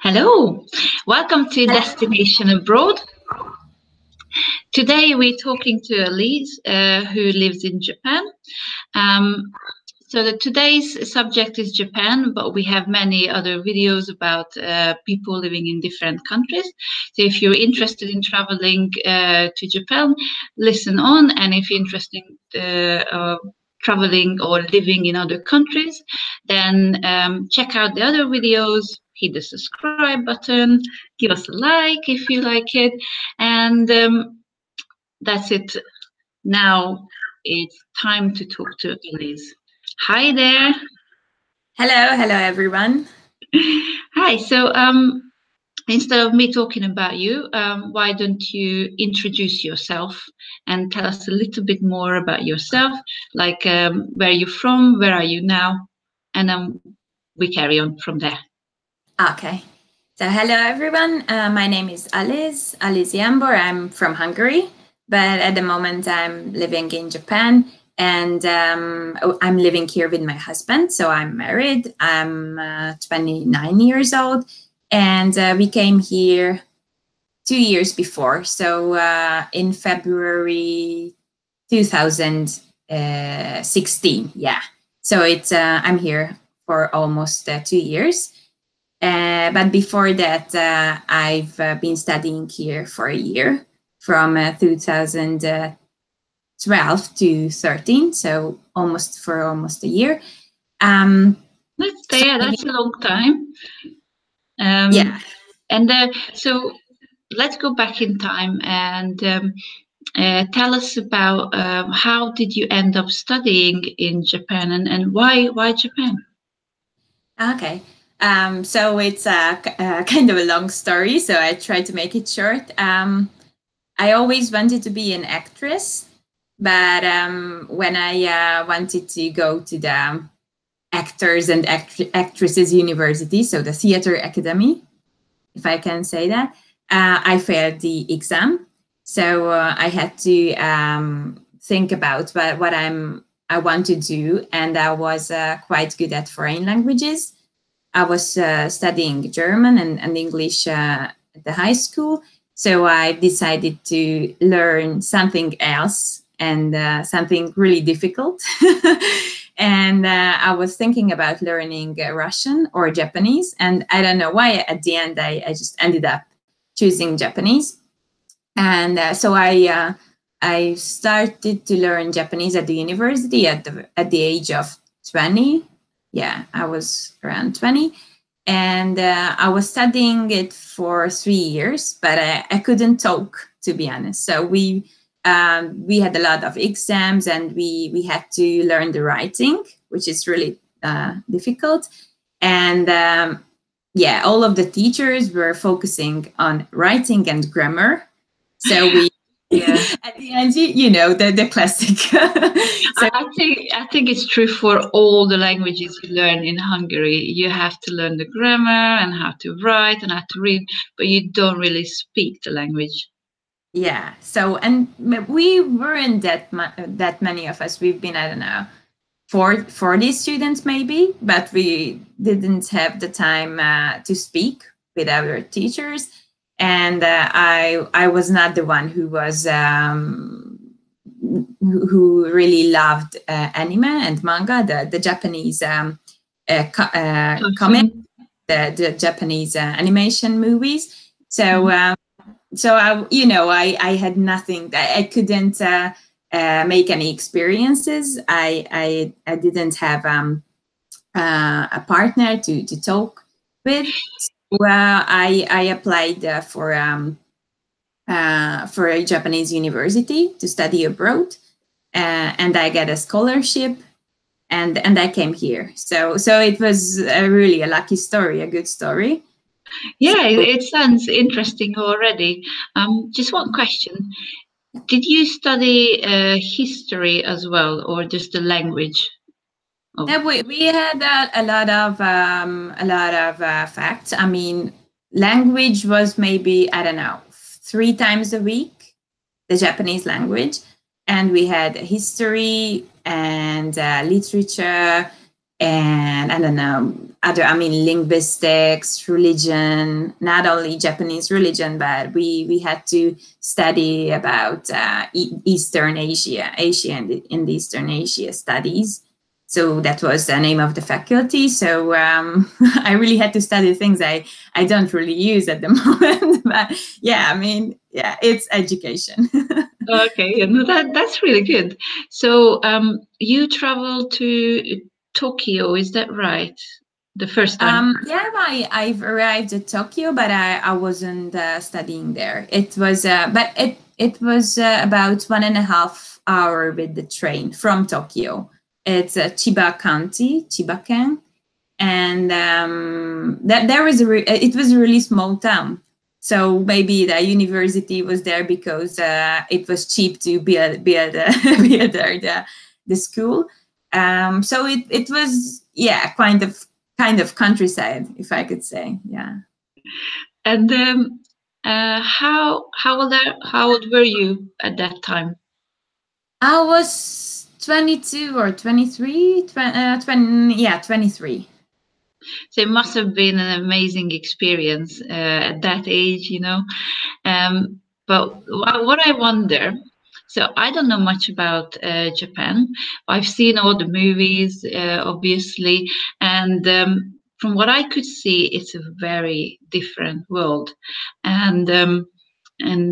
Hello, welcome to Destination Abroad. Today we're talking to Aliz, who lives in Japan. Um, today's subject is Japan, but we have many other videos about people living in different countries. So if you're interested in traveling to Japan, listen on. And if you're interested in traveling or living in other countries, then check out the other videos, hit the subscribe button, give us a like if you like it, and that's it. Now it's time to talk to Aliz. Hi there. Hello everyone. Hi. Instead of me talking about you, why don't you introduce yourself and tell us a little bit more about yourself, like where you're from, where are you now, and then we carry on from there. Okay. So hello everyone. My name is Aliz Yambor. I'm from Hungary, but at the moment I'm living in Japan, and I'm living here with my husband. So I'm married. I'm 29 years old, and we came here 2 years before. So in February 2016. Yeah. So it's I'm here for almost 2 years. But before that, I've been studying here for a year from 2012 to 13, so almost a year. That's a long time. Yeah. And so let's go back in time and tell us about how did you end up studying in Japan, and why Japan? Okay. So it's a kind of a long story, so I try to make it short. I always wanted to be an actress, but when I wanted to go to the Actors and Actresses University, so the Theater Academy, if I can say that, I failed the exam. So I had to think about what I want to do, and I was quite good at foreign languages. I was studying German and English at the high school. So I decided to learn something else, and something really difficult. And I was thinking about learning Russian or Japanese. And I don't know why at the end I just ended up choosing Japanese. And so I started to learn Japanese at the university at the age of 20. Yeah, I was around 20. And I was studying it for 3 years, but I couldn't talk, to be honest. So we had a lot of exams, and we had to learn the writing, which is really difficult. And yeah, all of the teachers were focusing on writing and grammar. So we, yeah, at the end, the classic. So I think it's true for all the languages you learn in Hungary. You have to learn the grammar and how to write and how to read, but you don't really speak the language. Yeah. So, and we weren't that many of us. We've been, I don't know, 40 students maybe, but we didn't have the time to speak with our teachers. And I was not the one who was who really loved anime and manga, the Japanese comic, the Japanese animation movies. So I had nothing. I couldn't make any experiences. I didn't have a partner to talk with. So I applied for a Japanese university to study abroad, and I got a scholarship, and I came here. So it was really a lucky story, a good story. Yeah, it sounds interesting already. Just one question: did you study history as well, or just the language? Oh. Yeah, we had a lot of facts. I mean, language was maybe, I don't know, 3 times a week, the Japanese language, and we had history and literature and I don't know, I mean, linguistics, religion, not only Japanese religion, but we had to study about Eastern Asia, and Eastern Asia studies. So that was the name of the faculty. So I really had to study things I don't really use at the moment. But yeah, I mean, yeah, it's education. Okay, no, that's really good. So you traveled to Tokyo, is that right? The first time? Yeah, I've arrived at Tokyo, but I wasn't studying there. It was, but it was about 1.5 hours with the train from Tokyo. It's Chiba County, Chiba-ken, and that there was it was a really small town. So maybe the university was there because it was cheap to build build the school. So it was, yeah, kind of countryside, if I could say, yeah. And how old were you at that time? I was 22 or 23, 23. So it must have been an amazing experience at that age, you know. But what I wonder, so I don't know much about Japan. I've seen all the movies, obviously, and from what I could see, it's a very different world, and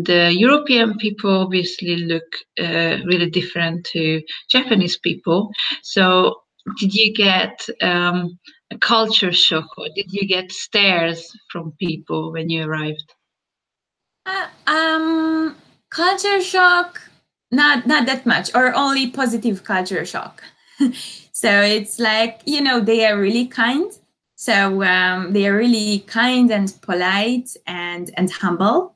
European people obviously look really different to Japanese people. So, did you get a culture shock, or did you get stares from people when you arrived? Uh, um, Culture shock, not that much, or only positive culture shock. So it's like, they are really kind. So they are really kind and polite and humble.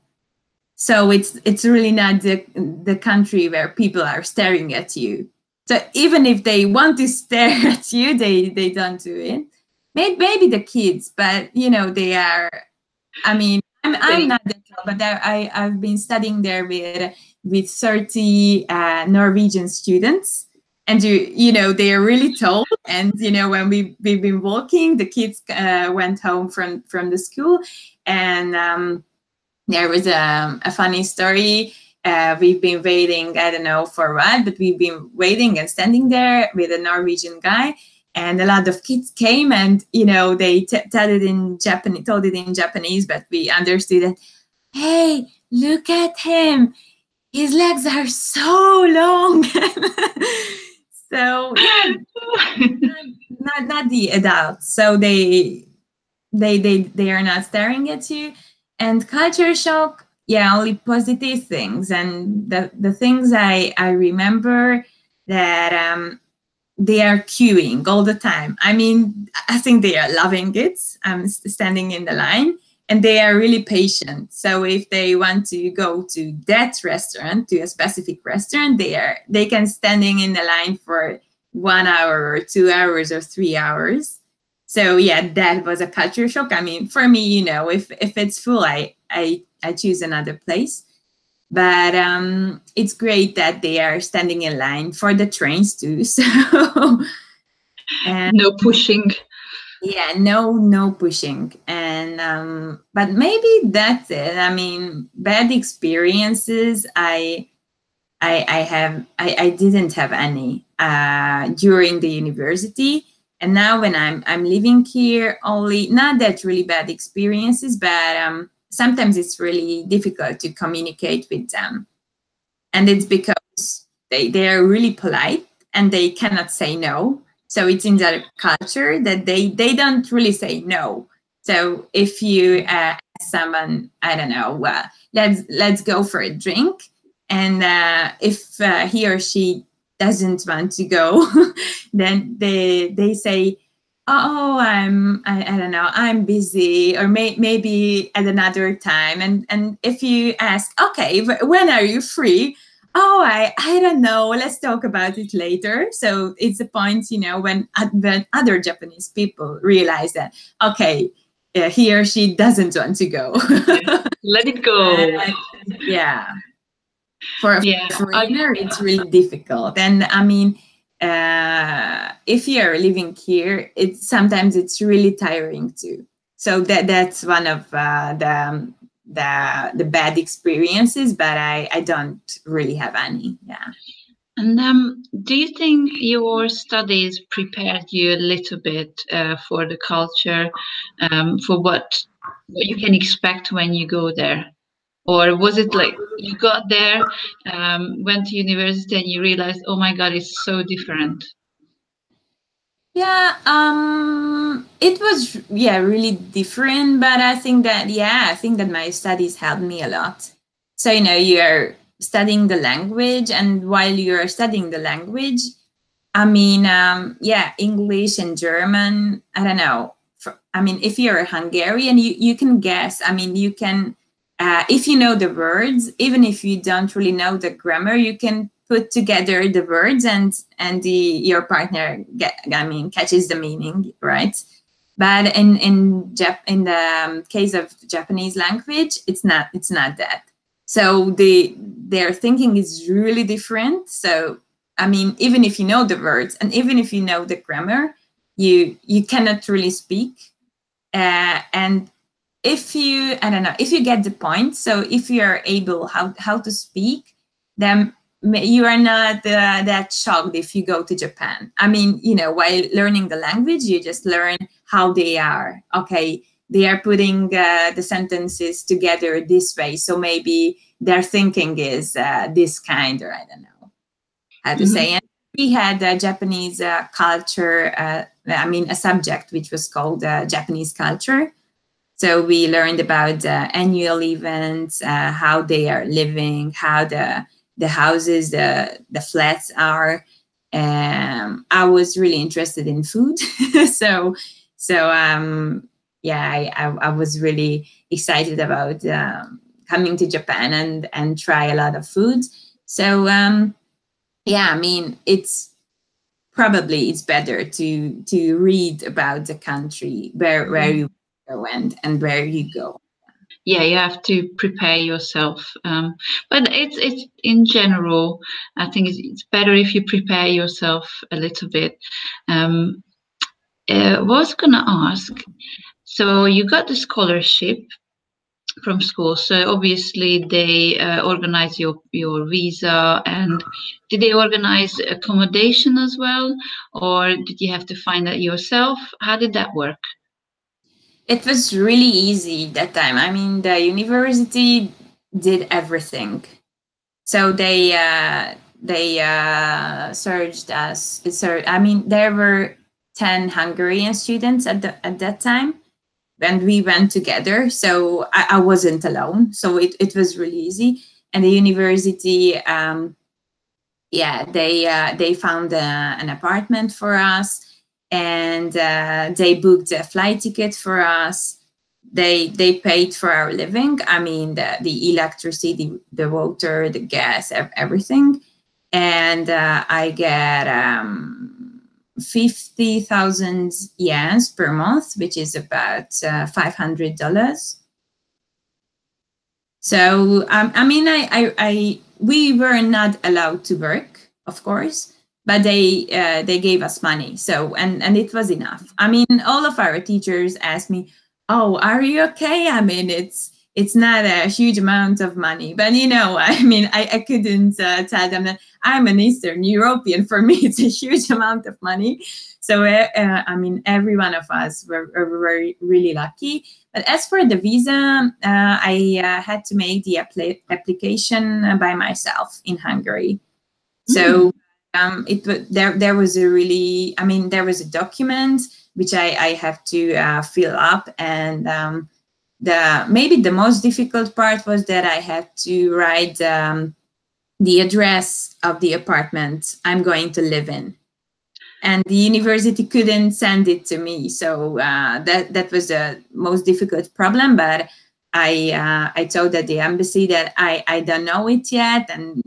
So it's really not the country where people are staring at you. So even if they want to stare at you, they don't do it. Maybe the kids, but they are. I mean, I'm not that tall, but I've been studying there with 30 Norwegian students, and they are really tall. And when we've been walking, the kids went home from the school, and there was a funny story. We've been waiting, I don't know for what, but we've been waiting and standing there with a Norwegian guy. And a lot of kids came, and they told it in Japanese, but we understood it. Hey, look at him! His legs are so long. So yeah, not the adults. So they are not staring at you. And culture shock, yeah, only positive things. And the things I remember that they are queuing all the time. I mean, I think they are loving it. I'm standing in the line, and they are really patient. So if they want to go to that restaurant, to a specific restaurant, they can standing in the line for 1 hour or 2 hours or 3 hours. So yeah, that was a culture shock. I mean, for me, if it's full, I choose another place. But it's great that they are standing in line for the trains too. So No pushing. yeah, no pushing. And but maybe that's it. I mean, bad experiences. I didn't have any during the university. And now when I'm living here, only not that really bad experiences, but sometimes it's really difficult to communicate with them. And it's because they are really polite and they cannot say no. So it's in their culture that they don't really say no. So if you ask someone, I don't know, let's go for a drink, and if he or she doesn't want to go, then they say, oh, I don't know, I'm busy, or maybe at another time. And if you ask, okay, when are you free? Oh, I don't know, let's talk about it later. So it's a point, when other Japanese people realize that, okay, he or she doesn't want to go. Let it go. Yeah. For a foreigner, it's really difficult. And I mean, if you're living here, sometimes it's really tiring too. So that's one of the bad experiences, but I don't really have any. Yeah. And do you think your studies prepared you a little bit for the culture, for what you can expect when you go there? Or was it like you got there, went to university, and you realized, oh my God, it's so different? Yeah, it was really different, but I think that my studies helped me a lot. So you're studying the language, and while you're studying the language, I mean, English and German. I don't know. If you're a Hungarian, you can guess. I mean, you can, if you know the words, even if you don't really know the grammar, you can put together the words, and your partner catches the meaning, right? But in the case of Japanese language, it's not that. So their thinking is really different. So even if you know the words and even if you know the grammar, you cannot really speak. And if you, I don't know, if you get the point, so if you are able how to speak, then you are not that shocked if you go to Japan. While learning the language, you just learn how they are. Okay, they are putting the sentences together this way, so maybe their thinking is this kind, or I don't know how to say. And we had Japanese culture, a subject which was called Japanese culture. So we learned about annual events, how they are living, how the houses, the flats are. I was really interested in food, so I was really excited about coming to Japan and try a lot of food. So it's better to read about the country where you went and where you go. Yeah, you have to prepare yourself. But it's in general, I think it's better if you prepare yourself a little bit. Was gonna ask, so you got the scholarship from school, so obviously they organize your visa, and did they organize accommodation as well, or did you have to find that yourself? How did that work? It was really easy that time. The university did everything. So they surged us. There were 10 Hungarian students at that time, and we went together. So I wasn't alone. So it was really easy. And the university, they found an apartment for us, and they booked a flight ticket for us. They paid for our living. The electricity, the water, the gas, everything. And I get 50,000 yens per month, which is about $500. So we were not allowed to work, of course, but they gave us money. So and it was enough. All of our teachers asked me, "Oh, are you okay?" It's not a huge amount of money, but I couldn't tell them that I'm an Eastern European. For me, it's a huge amount of money. So every one of us were really lucky. But as for the visa, I had to make the application by myself in Hungary. So there was there was a document which I have to fill up, and maybe the most difficult part was that I had to write the address of the apartment I'm going to live in. And the university couldn't send it to me, so that was the most difficult problem. But I told the embassy that I don't know it yet, and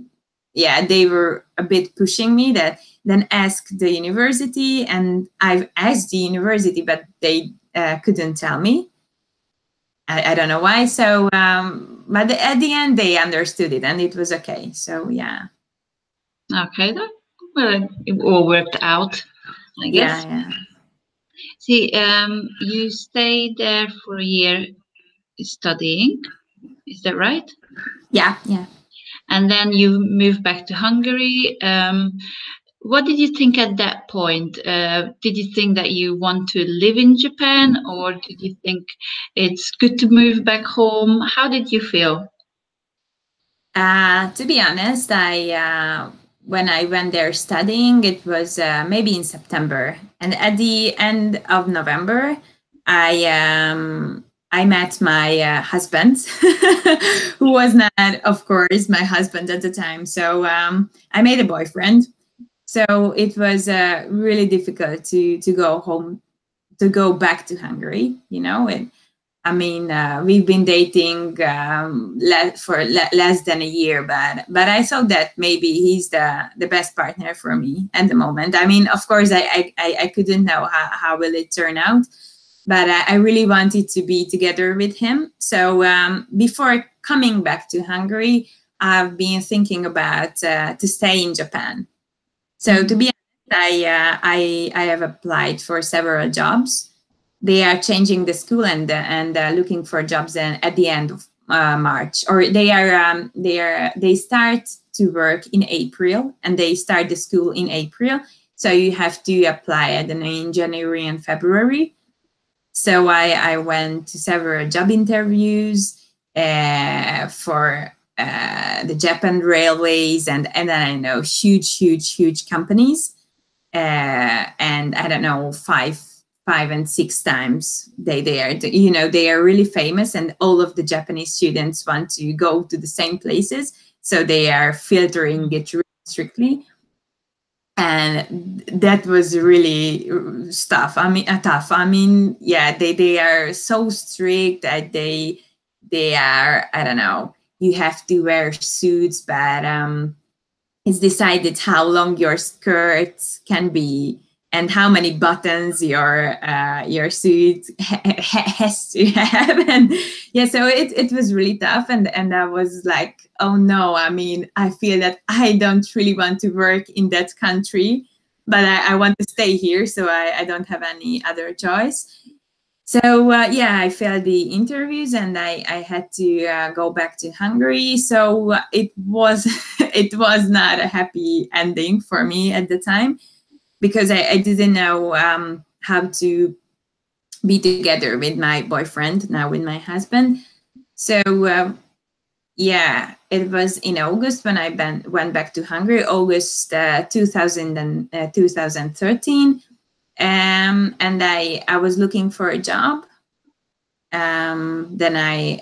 they were a bit pushing me. That then ask the university, and I've asked the university, but they couldn't tell me. I don't know why. So, but at the end they understood it, and it was okay. So yeah. Okay, that Well, it all worked out, I guess. Yeah. See, you stayed there for a year studying, is that right? Yeah. And then you moved back to Hungary. What did you think at that point? Did you think that you want to live in Japan, or did you think it's good to move back home? How did you feel? To be honest, I when I went there studying, it was maybe in September, and at the end of November, I met my husband, who was not, of course, my husband at the time. So I made a boyfriend. So it was really difficult to go home, to go back to Hungary. You know, and I mean, we've been dating for less than a year, but I thought that maybe he's the best partner for me at the moment. I mean, of course, I couldn't know how will it turn out, but I really wanted to be together with him. So before coming back to Hungary, I've been thinking about to stay in Japan. So to be honest, I have applied for several jobs. They are changing the school and looking for jobs at the end of March, or they start to work in April, and they start the school in April. So you have to apply, I don't know, in January and February. So I went to several job interviews for the Japan Railways and I know huge companies, and I don't know, five and six times they are, you know, they are really famous, and all of the Japanese students want to go to the same places, so they are filtering it really strictly. And that was really tough. I mean, yeah, they are so strict that they are, I don't know, you have to wear suits, but it's decided how long your skirt can be and how many buttons your suit has to have. And yeah, so it was really tough, and I was like, oh no, I mean, I feel that I don't really want to work in that country, but I want to stay here, so I don't have any other choice. So yeah, I failed the interviews, and I had to go back to Hungary. So it was it was not a happy ending for me at the time, because I didn't know how to be together with my boyfriend, now with my husband. So yeah, it was in August when I went back to Hungary, August 2013. And I was looking for a job. Then I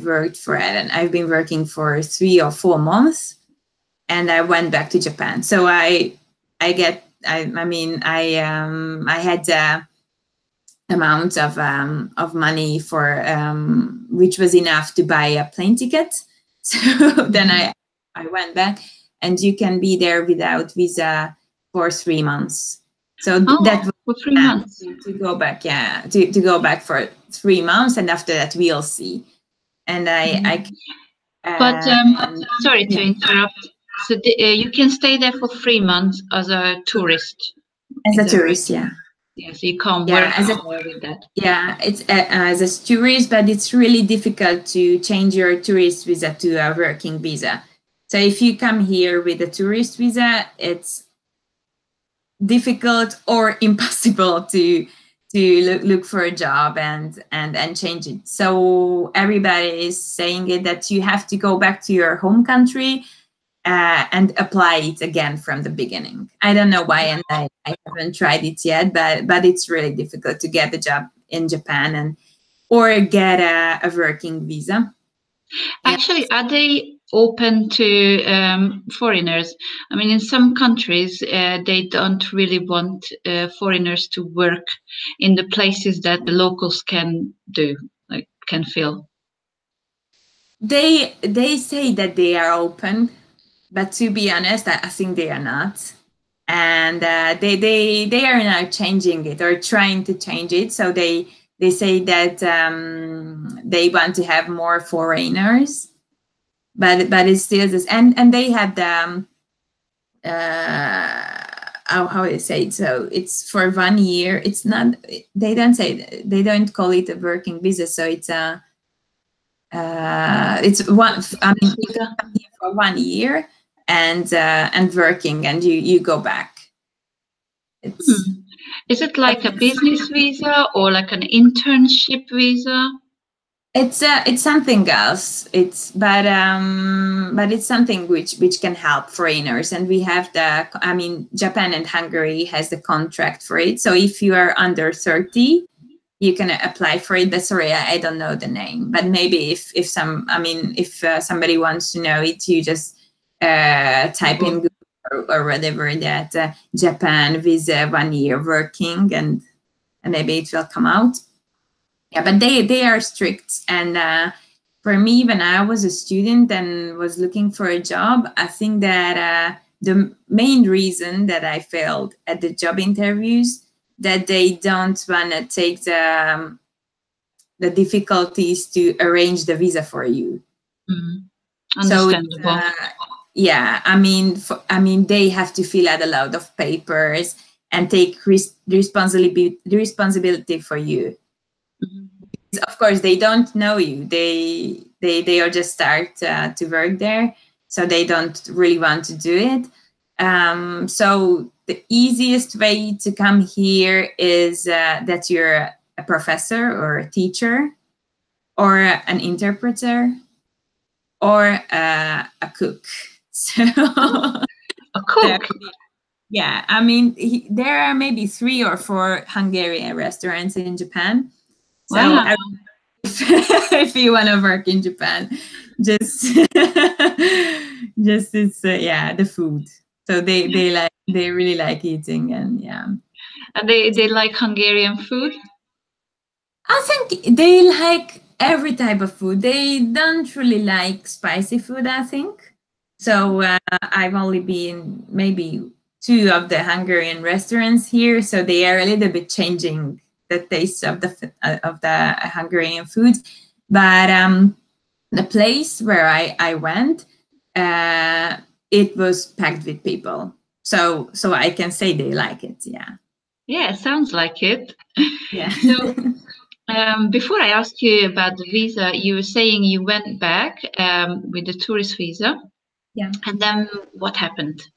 worked for it, and I've been working for 3 or 4 months, and I went back to Japan. So I had amount of money for which was enough to buy a plane ticket. So then I went back, and you can be there without visa for 3 months. So that was for 3 months to go back, yeah, to go back for 3 months, and after that we'll see. And but sorry to interrupt. So you can stay there for 3 months as a tourist. As a tourist, right? Yeah, so you can't yeah, work with that. Yeah, it's as a tourist, but it's really difficult to change your tourist visa to a working visa. So if you come here with a tourist visa, it's difficult or impossible to look for a job and change it. So everybody is saying it that you have to go back to your home country and apply it again from the beginning. I don't know why, and I haven't tried it yet, but it's really difficult to get a job in Japan or get a working visa. Actually, are they open to foreigners? I mean, in some countries, they don't really want foreigners to work in the places that the locals can do, like can fill. They say that they are open, but to be honest, I think they are not. And they are now changing it, or trying to change it. So they say that they want to have more foreigners, but it's still this. And they had how do you say it? So it's for 1 year. It's not. They don't say. They don't call it a working visa. So it's a. It's one. I mean, you come here for 1 year and working, and you go back. It's. Is it like a business visa or like an internship visa? It's something else. But it's something which can help foreigners, and we have I mean, Japan and Hungary has the contract for it. So if you are under 30, you can apply for it. But sorry, I don't know the name. But maybe if somebody wants to know it, you just type in Google or whatever that Japan visa 1 year working, and maybe it will come out. Yeah, but they are strict. And for me, when I was a student and was looking for a job, I think that the main reason that I failed at the job interviews, that they don't want to take the difficulties to arrange the visa for you. Understandable. So yeah, I mean, they have to fill out a lot of papers and take responsibility for you. Of course, they don't know you. They are just start to work there, so they don't really want to do it. So the easiest way to come here is that you're a professor or a teacher or an interpreter or a cook. So a cook. Yeah, I mean, there are maybe 3 or 4 Hungarian restaurants in Japan. So wow. If you want to work in Japan, just it's the food. So they really like eating, and yeah. And they like Hungarian food? I think they like every type of food. They don't really like spicy food, I think. So I've only been maybe 2 of the Hungarian restaurants here, so they are a little bit changing the taste of the Hungarian food. But the place where I went, it was packed with people. So I can say they like it. Yeah. Yeah, sounds like it. Yeah. So before I ask you about the visa, you were saying you went back with the tourist visa. Yeah. And then what happened?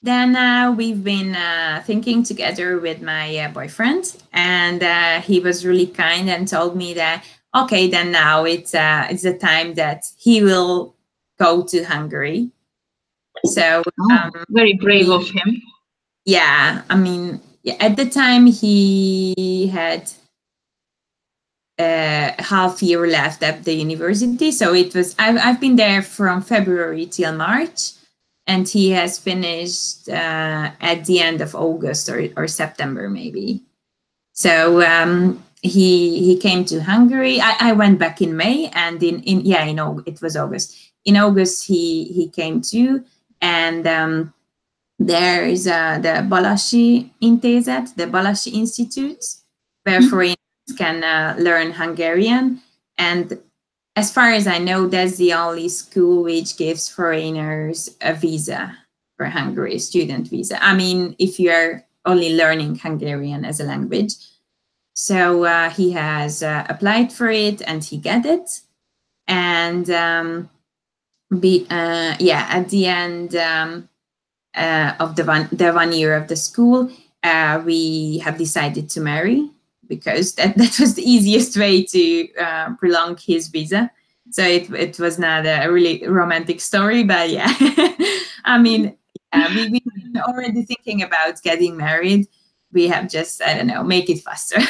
Then we've been thinking together with my boyfriend, and he was really kind and told me that, okay, then now it's the time that he will go to Hungary. So very brave of him. Yeah, I mean, at the time he had half year left at the university, so it was I've been there from February till March. And he has finished at the end of August or September, maybe. So he came to Hungary. I went back in May, and it was August. In August he came too, and there is the Balassi Intézet, the Balassi Institute, where foreigners can learn Hungarian. And as far as I know, that's the only school which gives foreigners a visa for Hungary, a student visa. I mean, if you're only learning Hungarian as a language. So he has applied for it, and he got it. And at the end of the 1 year of the school, we have decided to marry, because that was the easiest way to prolong his visa. So it was not a really romantic story, but yeah. I mean, we've been already thinking about getting married. We have just, I don't know, make it faster.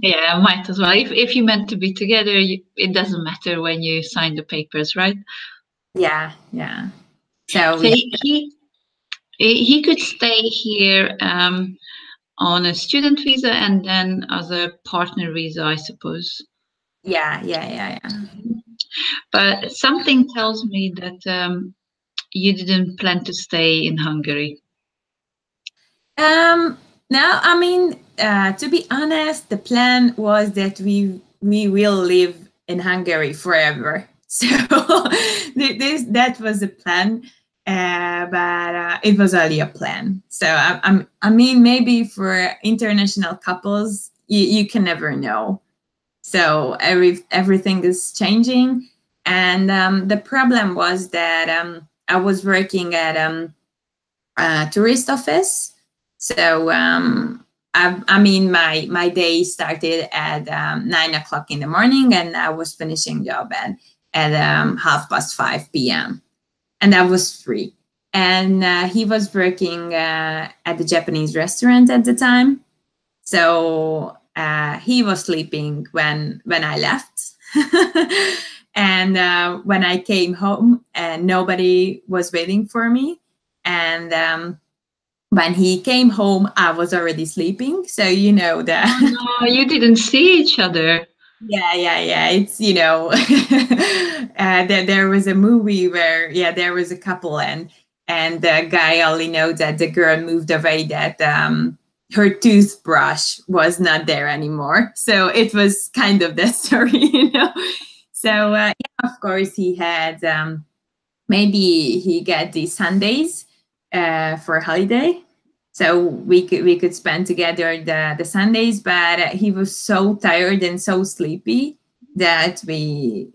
Yeah, might as well. If you meant to be together, it doesn't matter when you sign the papers, right? Yeah. So he could stay here on a student visa and then as a partner visa, I suppose. Yeah. But something tells me that you didn't plan to stay in Hungary. No, I mean, to be honest, the plan was that we will live in Hungary forever. So that was the plan. but it was only a plan. So I mean, maybe for international couples, you can never know. So everything is changing, and the problem was that I was working at a tourist office. So I mean, my day started at 9 o'clock in the morning, and I was finishing job at 5:30 p.m. and I was free. And he was working at the Japanese restaurant at the time, so he was sleeping when I left. And when I came home, nobody was waiting for me. And when he came home, I was already sleeping. So you know that. Oh, no, you didn't see each other. Yeah. It's, you know, there was a movie where, there was a couple, and the guy only knows that the girl moved away, that her toothbrush was not there anymore. So it was kind of that story, you know. So of course he had maybe he got these Sundays for holiday, so we could spend together the Sundays. But he was so tired and so sleepy that we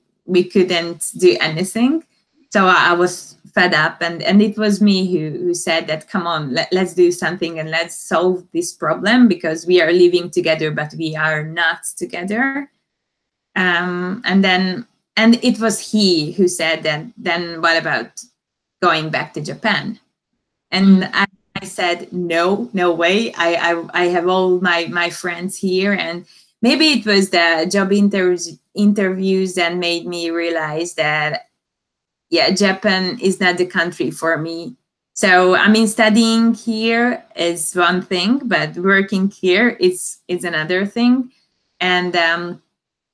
couldn't do anything. So I was fed up, and it was me who said that, come on, let's do something and let's solve this problem, because we are living together but we are not together. And it was he who said that, then what about going back to Japan? And I said, no way. I have all my friends here. And maybe it was the job interviews that made me realize that, Japan is not the country for me. So, I mean, studying here is one thing, but working here is another thing. And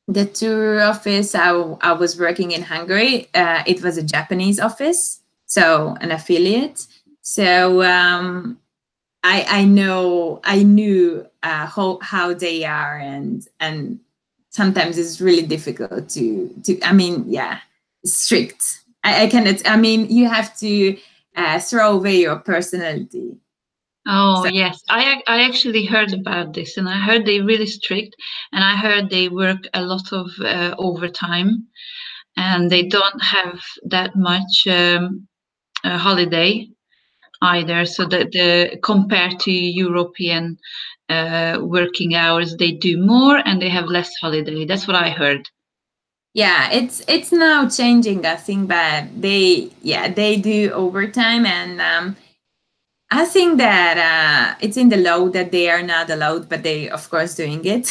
the tour office, I was working in Hungary. It was a Japanese office, so an affiliate. So I knew how they are, and sometimes it's really difficult to I mean, strict. I cannot. I mean, you have to throw away your personality. Oh, so, yes. I actually heard about this, and I heard they're really strict, and I heard they work a lot of overtime, and they don't have that much holiday either. So that compared to European working hours, they do more and they have less holiday. That's what I heard. Yeah, it's now changing, I think, but they do overtime, and I think that it's in the law that they are not allowed, but they of course doing it.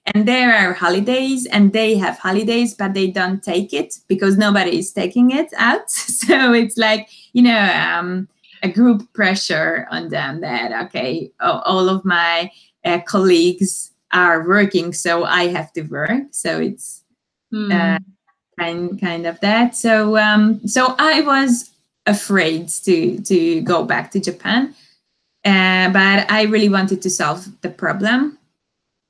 And there are holidays, and they have holidays, but they don't take it because nobody is taking it out. So it's like, a group pressure on them that, okay, all of my colleagues are working, so I have to work. So it's kind of that. So I was afraid to go back to Japan, but I really wanted to solve the problem.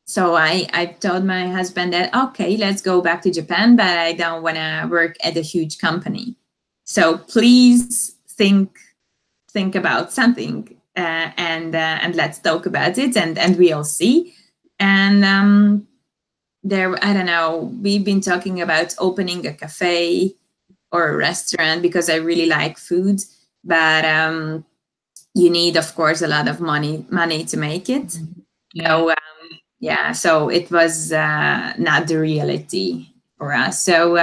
So I told my husband that, okay, let's go back to Japan, but I don't want to work at a huge company. So please think about something, and let's talk about it, and we'll see. And there, I don't know, we've been talking about opening a cafe or a restaurant because I really like food, but you need, of course, a lot of money to make it. So so it was not the reality for us. So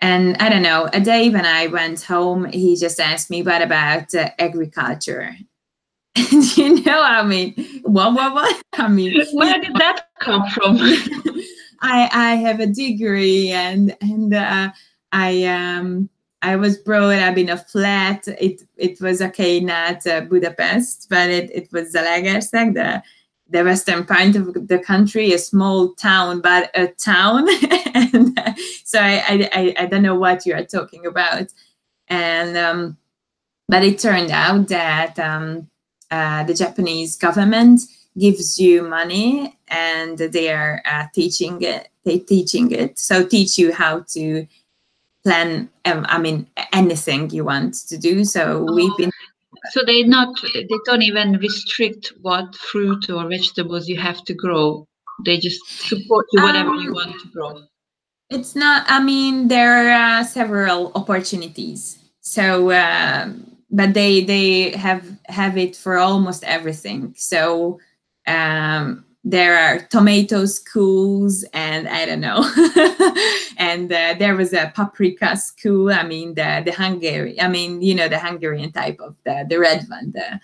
and I don't know, a day when I went home, he just asked me, what about agriculture? And I mean, what? I mean, where did that come from? I have a degree, and I was brought up in a flat. It was okay, not Budapest, but it was Zalaegerszeg, the western part of the country, a small town, but a town. And so I don't know what you are talking about. And but it turned out that the Japanese government gives you money, and they are teaching it. So teach you how to plan. I mean, anything you want to do. So we've been. So they don't even restrict what fruit or vegetables you have to grow. They just support you whatever you want to grow. It's not. I mean, there are several opportunities. So, but they have it for almost everything. So, there are tomato schools, and I don't know, and there was a paprika school. I mean, the Hungary. I mean, the Hungarian type of the red one, the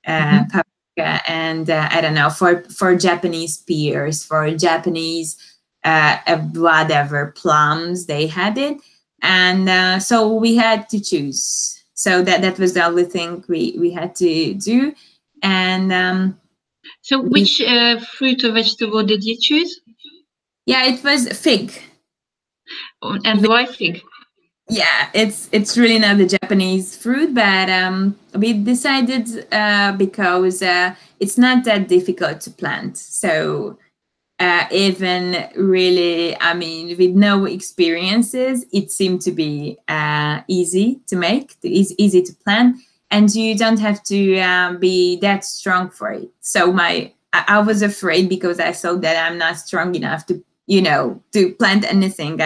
paprika, and I don't know, for Japanese pears, for Japanese whatever plums, they had it, and so we had to choose. So that was the only thing we had to do, and. So which fruit or vegetable did you choose? Yeah, it was fig. And why fig? Yeah, it's really not the Japanese fruit, but we decided because it's not that difficult to plant. So even really, I mean, with no experiences, it seemed to be easy to make, easy to plant, and you don't have to be that strong for it. So I was afraid because I thought that I'm not strong enough to to plant anything.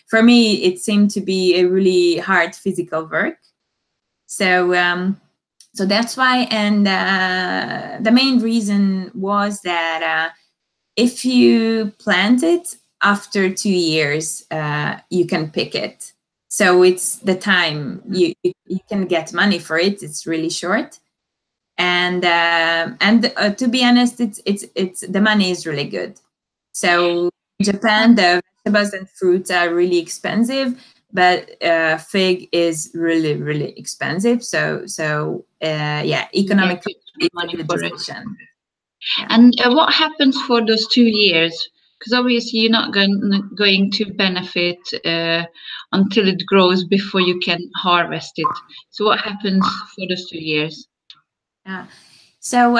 For me, it seemed to be a really hard physical work. So so that's why, and the main reason was that if you plant it after 2 years, you can pick it. So it's the time you can get money for it. It's really short, and to be honest, it's the money is really good. So in Japan, the vegetables and fruits are really expensive, but fig is really, really expensive. So yeah, economically, it's a good decision. Yeah. And what happens for those 2 years? Because obviously you're not going to benefit until it grows before you can harvest it. So what happens for those 2 years? Yeah. So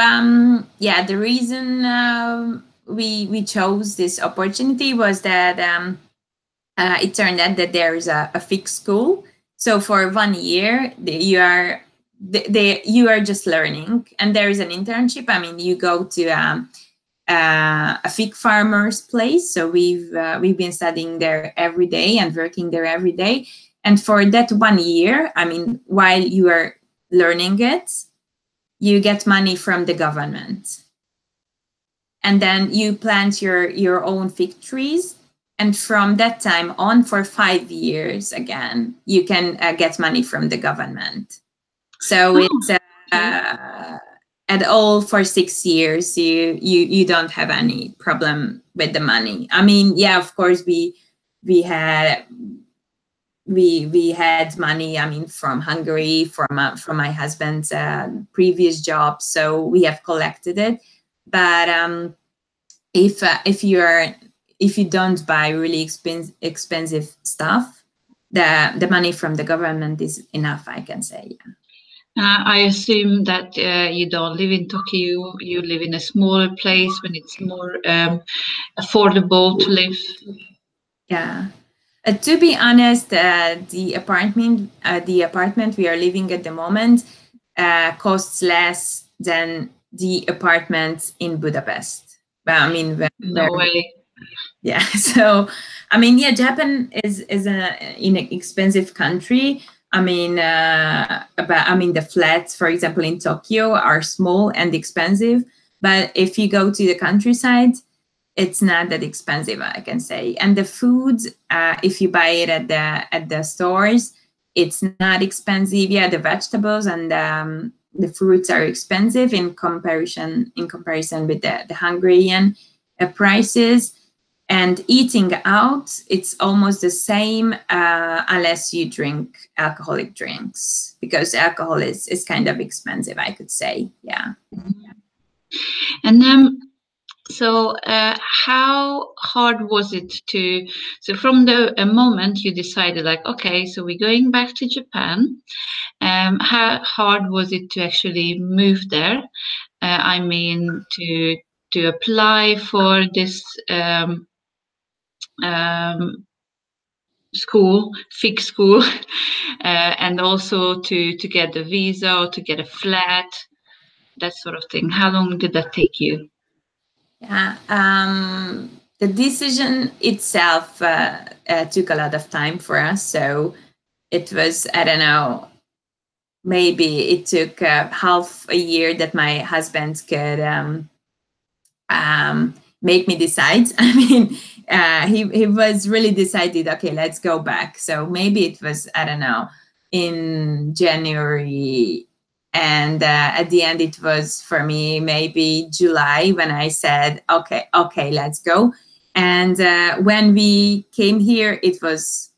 yeah, the reason we chose this opportunity was that it turned out that there is a fixed school. So for 1 year, you are just learning, and there is an internship. I mean, you go to a fig farmer's place. So we've been studying there every day and working there every day. And for that 1 year, I mean, while you are learning it, you get money from the government, and then you plant your own fig trees. And from that time on, for 5 years again, you can get money from the government. So it's at all for 6 years, you don't have any problem with the money. I mean, yeah, of course we had money, I mean, from Hungary, from my husband's previous job, so we have collected it. But if you don't buy really expensive stuff, the money from the government is enough, I can say. Yeah. I assume that you don't live in Tokyo. You live in a smaller place when it's more affordable to live. Yeah. To be honest, the apartment we are living at the moment costs less than the apartment in Budapest. But I mean, no way. Yeah. So, I mean, yeah, Japan is an inexpensive country. I mean, the flats, for example, in Tokyo are small and expensive. But if you go to the countryside, it's not that expensive, I can say. And the food, if you buy it at the stores, it's not expensive. Yeah, the vegetables and the fruits are expensive in comparison with the Hungarian prices. And eating out, it's almost the same unless you drink alcoholic drinks, because alcohol is kind of expensive, I could say. Yeah. And so how hard was it so from the moment you decided, like, okay, so we're going back to Japan, how hard was it to actually move there? I mean, to apply for this school, fix school, and also to get a visa or to get a flat, that sort of thing? How long did that take you? Yeah, the decision itself took a lot of time for us. So it was, I don't know, maybe it took half a year that my husband could make me decide. I mean, he was really decided, okay, let's go back. So maybe it was, I don't know, in January. And at the end, it was for me maybe July when I said, okay, let's go. And when we came here, it was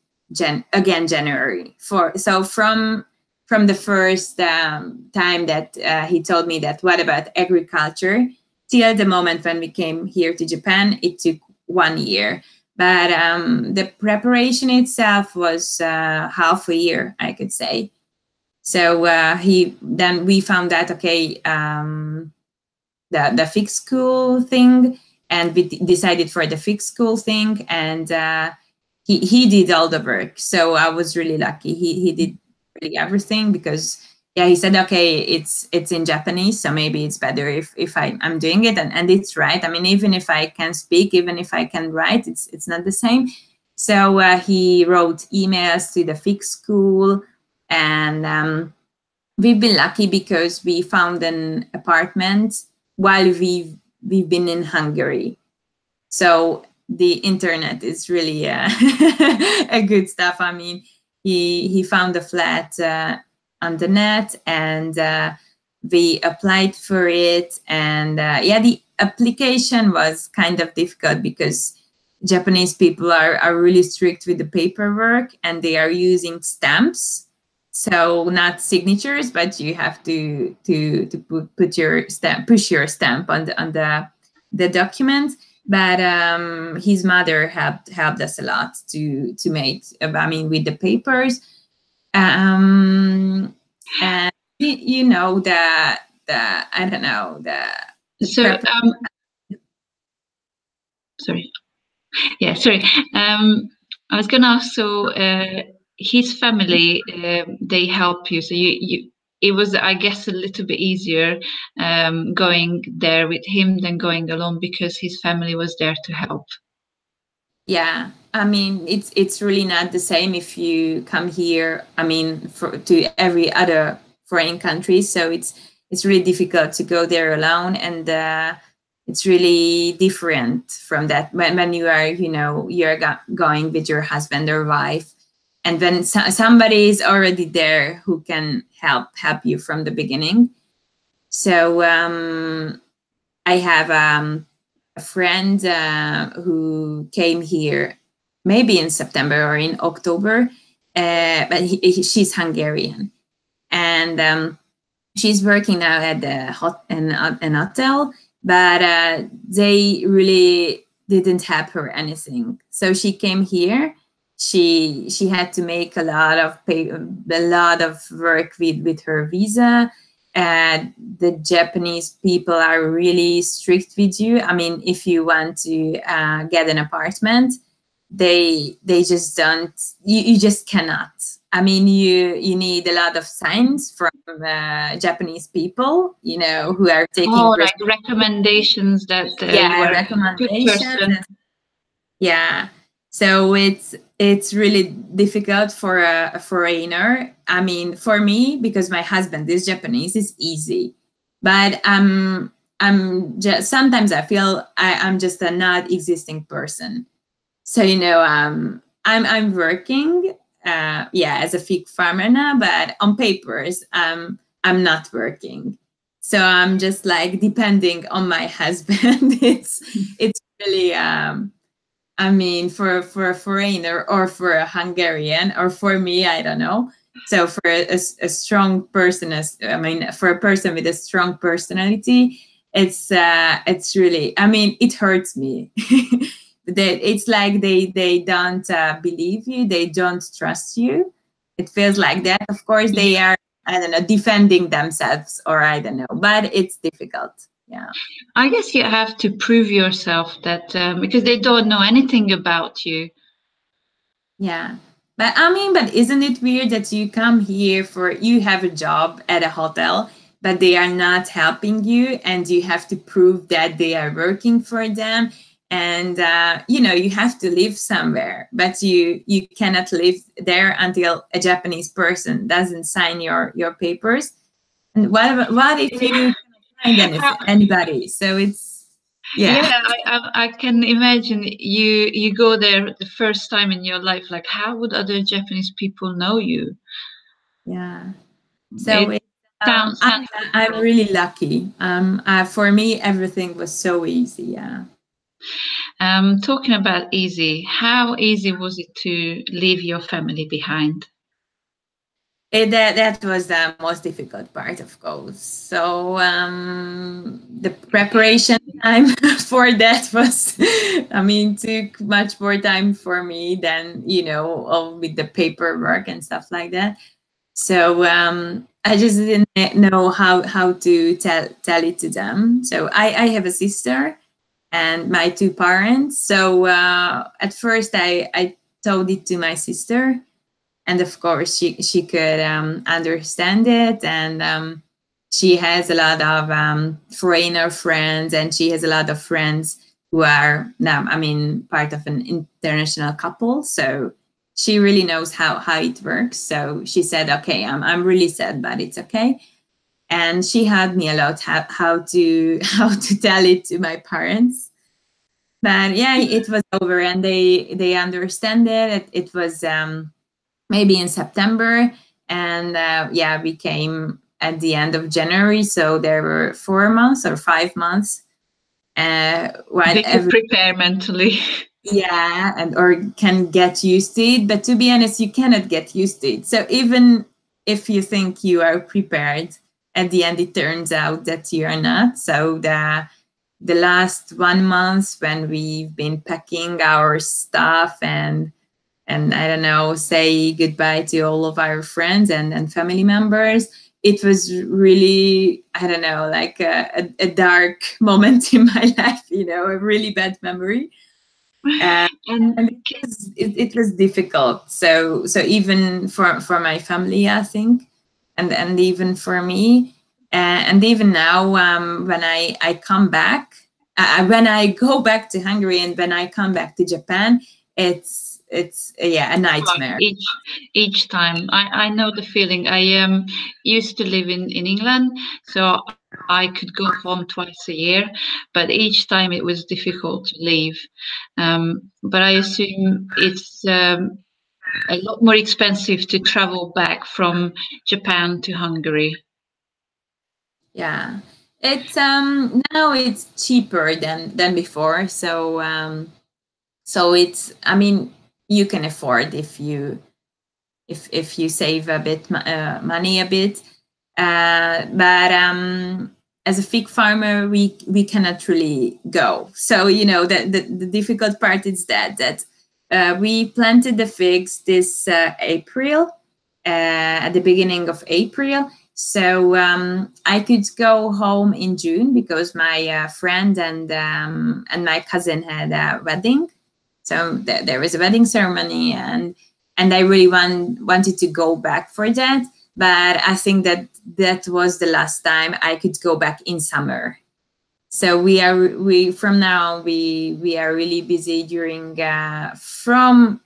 again January. So from the first time that he told me that, what about agriculture? Till the moment when we came here to Japan, it took 1 year. But the preparation itself was half a year, I could say. So then we found out, okay, the fixed school thing, and we decided for the fixed school thing, and he did all the work. So I was really lucky. He did really everything, because he said, okay, it's in Japanese, so maybe it's better if I'm doing it, and it's right. I mean, even if I can speak, even if I can write, it's not the same. So he wrote emails to the fixed school, and we've been lucky because we found an apartment while we've been in Hungary. So the internet is really a good stuff. I mean, he found a flat on the net, and we applied for it. And the application was kind of difficult because Japanese people are really strict with the paperwork, and they are using stamps. So not signatures, but you have to put your stamp, push your stamp on the document. But his mother helped us a lot to make, I mean, with the papers. And you know, the I don't know, the So sorry. Yeah, sorry. I was gonna ask, so his family, they help you. So it was, I guess, a little bit easier going there with him than going alone, because his family was there to help. Yeah, I mean, it's really not the same if you come here, I mean, to every other foreign country. So it's really difficult to go there alone, and it's really different from that when you are, you know, you're going with your husband or wife, and when somebody is already there who can help you from the beginning. So I have a friend who came here maybe in September or in October, but she's Hungarian, and she's working now at an hotel, but they really didn't help her anything. So she came here. She had to make a lot of work with her visa. The Japanese people are really strict with you. I mean, if you want to get an apartment, they just don't. You just cannot. I mean, you need a lot of signs from Japanese people, you know, who are taking like recommendations that you are a good person. Yeah. So it's really difficult for a foreigner. I mean, for me, because my husband is Japanese, it's easy. But I'm just, sometimes I feel I'm just a not existing person. So, you know, I'm working as a fig farmer now, but on papers I'm not working. So I'm just like depending on my husband. it's really I mean, for a foreigner or for a Hungarian, or for me, I don't know. So for a strong person, for a person with a strong personality, it's really, I mean, it hurts me. It's like they don't believe you, they don't trust you. It feels like that. Of course, they are, I don't know, defending themselves, or I don't know, but it's difficult. Yeah. I guess you have to prove yourself that because they don't know anything about you. Yeah. But I mean, but isn't it weird that you come here you have a job at a hotel, but they are not helping you and you have to prove that they are working for them. And, you have to live somewhere, but you cannot live there until a Japanese person doesn't sign your papers. And what if you cannot find anybody? So it's, yeah. Yeah, I can imagine you go there the first time in your life. Like, how would other Japanese people know you? Yeah. So It it, sounds I'm difficult. really lucky. For me, everything was so easy. Yeah. Talking about easy, how easy was it to leave your family behind? That was the most difficult part, of course. So the preparation time for that was, I mean, took much more time for me than all with the paperwork and stuff like that. So I just didn't know how to tell it to them. So I have a sister and my two parents. So at first I told it to my sister, and of course she could understand it, and she has a lot of foreigner friends, and she has a lot of friends who are now, I mean, part of an international couple. So she really knows how it works. So she said, okay, I'm really sad, but it's okay. And she helped me a lot how to how to tell it to my parents. But yeah, it was over, and they understand it. It was maybe in September, and yeah, we came at the end of January, so there were 4 months or 5 months. While Did you prepare mentally? yeah, and or can get used to it, but to be honest, you cannot get used to it. So even if you think you are prepared, at the end it turns out that you are not. So the last 1 month when we've been packing our stuff and I don't know, say goodbye to all of our friends and family members. It was really, I don't know, like a dark moment in my life, a really bad memory. Uh, And and it was difficult. So even for my family, I think, and even for me, and even now, when I come back, when I go back to Hungary and when I come back to Japan, it's yeah, a hard nightmare. each time. I know the feeling. I used to live in England, so I could go home twice a year, but each time it was difficult to leave. But I assume it's a lot more expensive to travel back from Japan to Hungary. Yeah, it's now it's cheaper than before. So it's, I mean, you can afford if you save a bit money a bit, but as a fig farmer we cannot really go. So the difficult part is that we planted the figs this April, at the beginning of April. So I could go home in June because my friend and my cousin had a wedding. So there was a wedding ceremony, and I really wanted to go back for that. But I think that was the last time I could go back in summer. So we from now we are really busy during from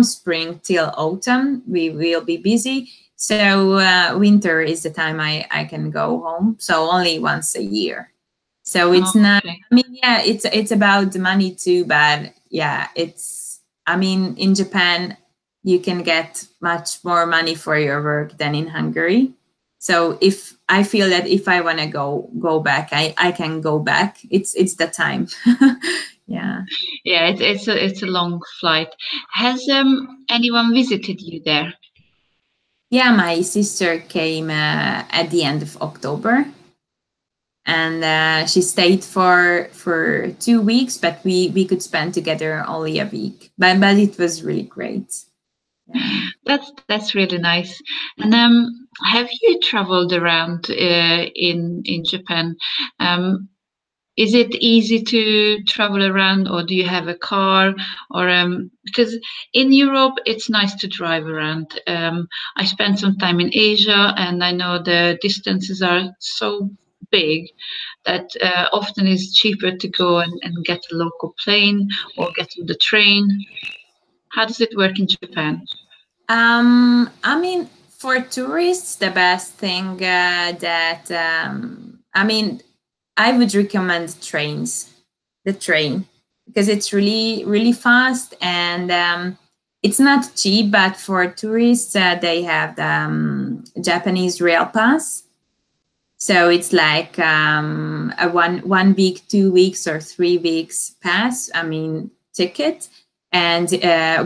spring till autumn. We will be busy. So winter is the time I can go home. So only once a year. So Oh, it's not. okay. I mean, yeah, it's about the money too, but yeah, it's. I mean, in Japan, you can get much more money for your work than in Hungary. So if I feel that if I want to go back, I can go back. It's the time. Yeah. Yeah, it's a long flight. Has anyone visited you there? Yeah, my sister came at the end of October, and she stayed for 2 weeks, but we could spend together only a week. But it was really great. Yeah. That's really nice. And have you traveled around in Japan? Um, Is it easy to travel around, or do you have a car? Or because in Europe it's nice to drive around. I spent some time in Asia, and I know the distances are so big that often it's cheaper to go and get a local plane or get on the train. How does it work in Japan? I mean, for tourists, the best thing I mean, I would recommend the train, because it's really, really fast, and it's not cheap, but for tourists, they have the Japanese rail pass. So it's like a 1 week, 2 weeks, or 3 weeks pass, I mean, ticket, and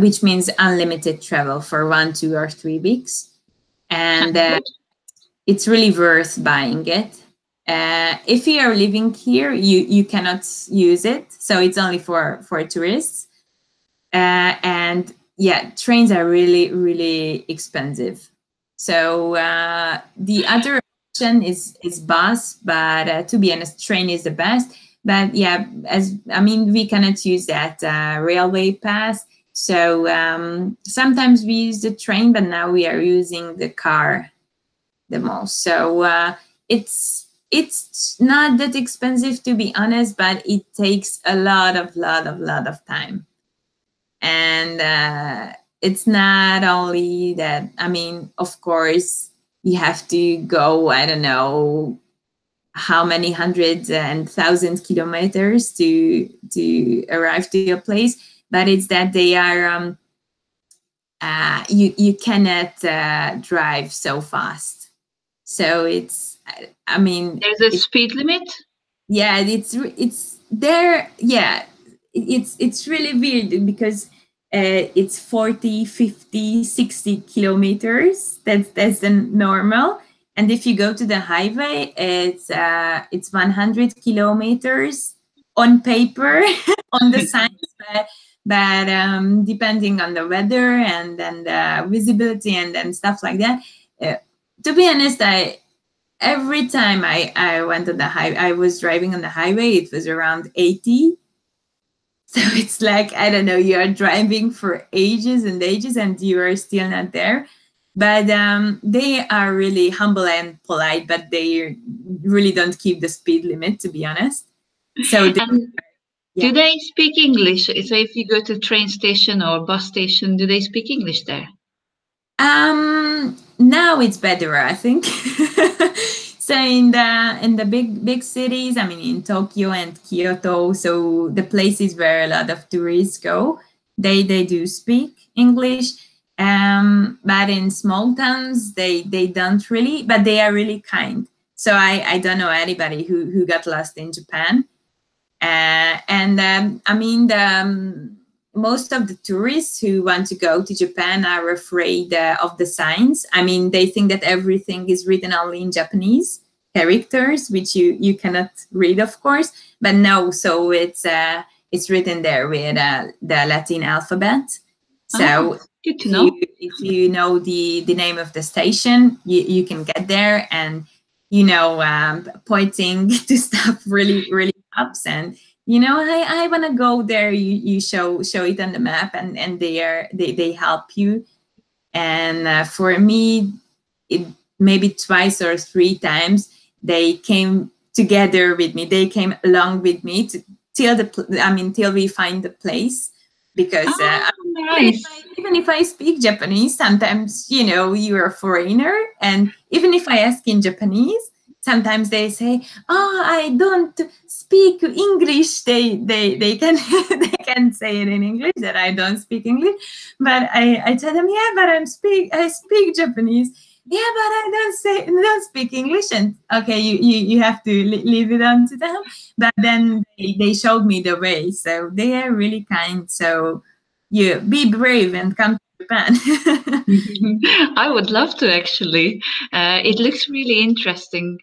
which means unlimited travel for 1, 2, or 3 weeks. And it's really worth buying it. If you are living here, you cannot use it, so it's only for tourists. And yeah, trains are really, really expensive. So the other option is bus, but to be honest, train is the best. But yeah, we cannot use that railway pass. So sometimes we use the train, but now we are using the car the most. So it's not that expensive, to be honest, but it takes a lot of time. And it's not only that. I mean, of course, you have to go, I don't know how many hundreds and thousands kilometers to arrive to your place, but it's that they are you cannot drive so fast. So it's, I mean, there's a speed limit. Yeah, it's there. Yeah, it's really weird, because it's 40, 50, 60 kilometers. That's the normal. And if you go to the highway, it's 100 kilometers on paper on the signs, but depending on the weather and then the visibility and then stuff like that. To be honest, every time I went on the highway, I was driving on the highway, it was around 80. So it's like, I don't know, you are driving for ages and ages and you are still not there. But they are really humble and polite, but they really don't keep the speed limit, to be honest. So do they speak English? So if you go to train station or bus station, do they speak English there? Now it's better, I think. So in the big cities, I mean, in Tokyo and Kyoto, so the places where a lot of tourists go, they do speak English. But in small towns, they don't really, but they are really kind. So I don't know anybody who got lost in Japan. I mean, most of the tourists who want to go to Japan are afraid of the signs. I mean, they think that everything is written only in Japanese characters, which you cannot read, of course. But no, so it's written there with the Latin alphabet. So good to know. If you know the name of the station, you can get there, and pointing to stuff really, really helps. And I want to go there. You show it on the map, and they help you. And for me, it maybe twice or 3 times they came together with me. They came along with me till we find the place. Because nice. even if I speak Japanese, sometimes you're a foreigner, and even if I ask in Japanese, sometimes they say, "Oh, I don't speak English." They can they can say it in English that I don't speak English, but I tell them, "Yeah, but I speak Japanese." "Yeah, but I don't speak English." And okay, you have to leave it on to them. But then they showed me the way, so they are really kind. So you be brave and come to Japan. I would love to, actually. It looks really interesting.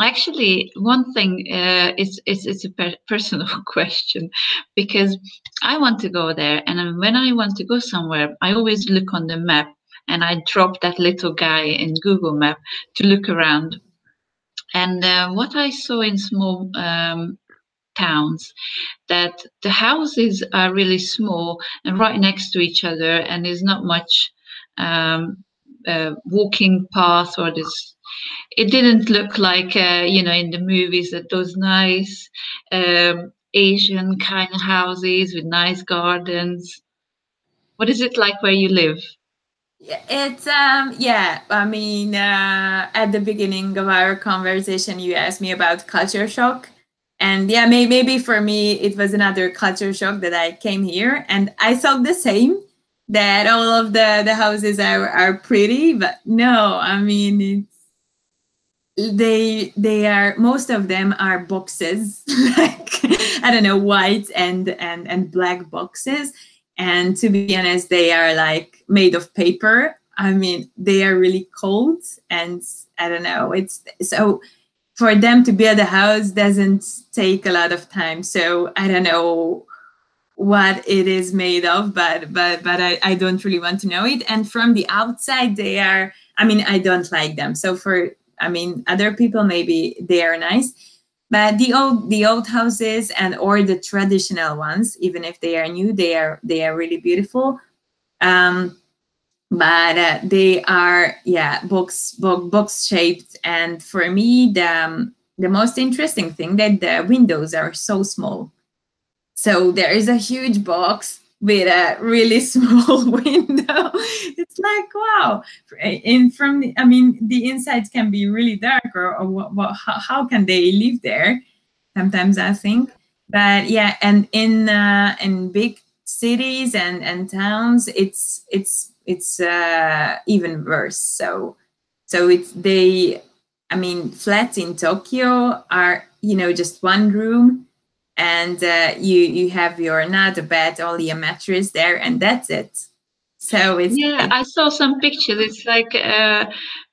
Actually, one thing it's a personal question, because I want to go there, and when I want to go somewhere, I always look on the map, and I drop that little guy in Google Map to look around. And what I saw in small towns, that the houses are really small and right next to each other, and there's not much walking path, or this. It didn't look like in the movies, that those nice Asian kind of houses with nice gardens. What is it like where you live? It's yeah, I mean, at the beginning of our conversation you asked me about culture shock, and yeah, maybe for me it was another culture shock that I came here and I thought the same, that all of the houses are pretty, but no, I mean, they are, most of them are boxes, like, I don't know, white and black boxes, and to be honest they are like made of paper. I mean, they are really cold, and I don't know, it's so, for them to build a house doesn't take a lot of time, so I don't know what it is made of, but I don't really want to know it. And from the outside they are, I mean, I don't like them. So for, I mean, other people maybe they are nice, but the old houses and or the traditional ones, even if they are new, they are really beautiful. um but they are, yeah, box shaped, and for me the most interesting thing that the windows are so small. So there is a huge box with a really small window. It's like, wow. In from the, I mean, the insides can be really dark, or how can they live there? Sometimes I think, but yeah, and in big cities and towns, it's even worse. So it's they. I mean, flats in Tokyo are, just one room, and you have your, not a bed, only a mattress there, and that's it. So it's Yeah, like, I saw some pictures. It's like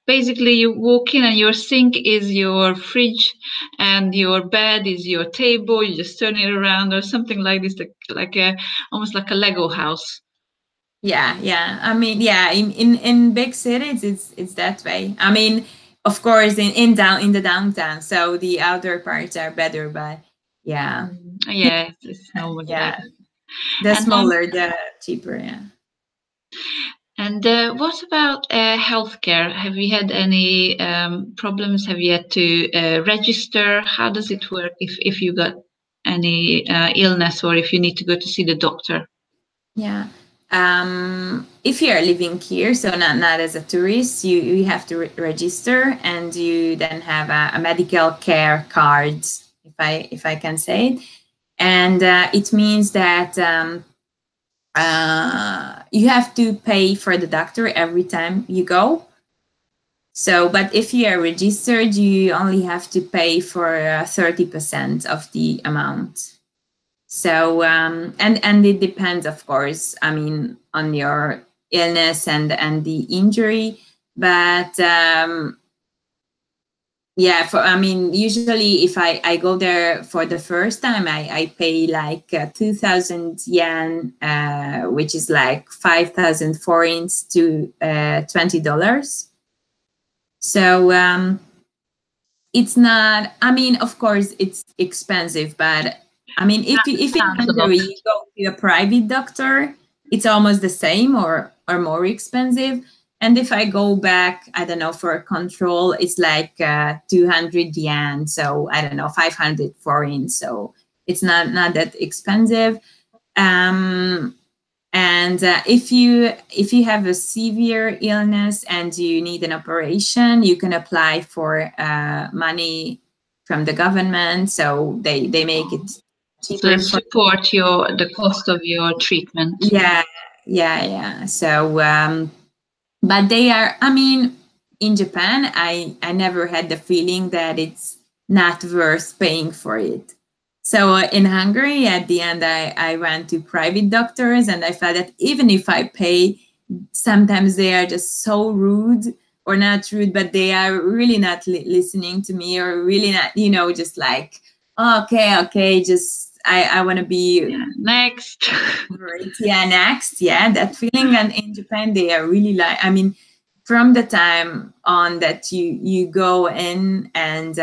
basically you walk in and your sink is your fridge and your bed is your table. You just turn it around or something like this, like a almost like a Lego house. yeah. I mean, yeah, in big cities it's that way. I mean, of course, in the downtown, so the outdoor parts are better, but yeah, Yeah, it's normally like yeah, that. the And smaller the cheaper, yeah. what about healthcare? Have you had any problems? Have you had to register? How does it work if you got any illness or if you need to go to see the doctor? Yeah. If you are living here, so not as a tourist, you have to register, and you then have a medical care card, if I can say it, and it means that you have to pay for the doctor every time you go. So, but if you are registered, you only have to pay for 30% of the amount. So and it depends, of course, I mean, on your illness and the injury, but yeah, for, I mean, usually if I go there for the first time, I pay like 2,000 yen, which is like 5,000 forints to $20. So it's not, I mean, of course it's expensive, but I mean, if in Sounds a lot. Hungary you go to a private doctor, it's almost the same or more expensive. And if I go back, I don't know, for a control, it's like 200 yen, so I don't know, 500 foreign, so it's not that expensive. um and if you have a severe illness and you need an operation, you can apply for money from the government, so they make it So cheaper for, support the cost of your treatment. yeah. So but they are, I mean, in Japan, I never had the feeling that it's not worth paying for it. So in Hungary, at the end, I went to private doctors, and I felt that even if I pay, sometimes they are just so rude, or not rude, but they are really not listening to me, or really not, just like, "Oh, okay, just I want to be Yeah. Next. over it. Yeah, next, yeah, that feeling." And in Japan, they are really like, I mean, from the time on that you go in, and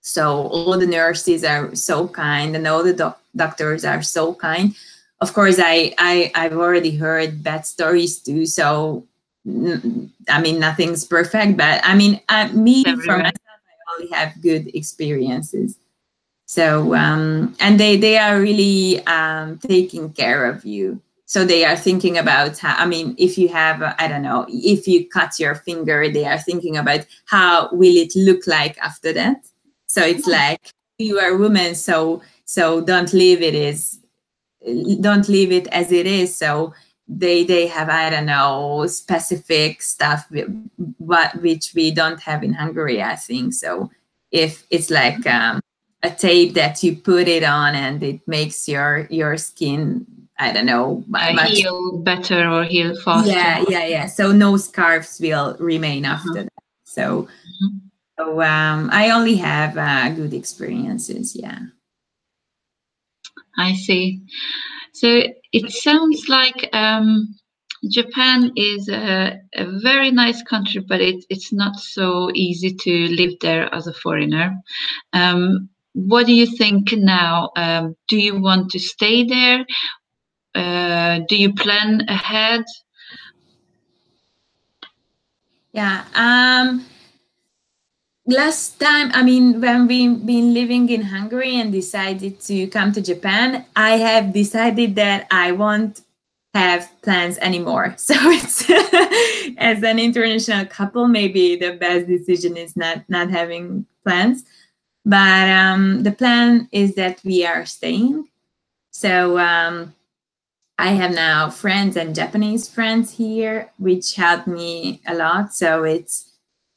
so all the nurses are so kind, and all the doctors are so kind. Of course, I've already heard bad stories too. So I mean, nothing's perfect, but I mean, me for myself, I only have good experiences. So and they are really taking care of you. So they are thinking about how, I mean, if you have, I don't know, if you cut your finger, they are thinking about how will it look like after that. So it's like, you are a woman, so don't leave it as it is. So they have, I don't know, specific stuff which we don't have in Hungary, I think. So if it's like a tape that you put it on and it makes your skin, I don't know, heal better or heal faster. Yeah. So no scarves will remain after that. So, I only have good experiences. Yeah. I see. So it sounds like Japan is a very nice country, but it's not so easy to live there as a foreigner. What do you think now? Do you want to stay there? Do you plan ahead? Yeah. Last time, I mean, when we've been living in Hungary and decided to come to Japan, I have decided that I won't have plans anymore. So it's as an international couple, maybe the best decision is not having plans. But the plan is that we are staying. So I have now friends and Japanese friends here, which helped me a lot. So it's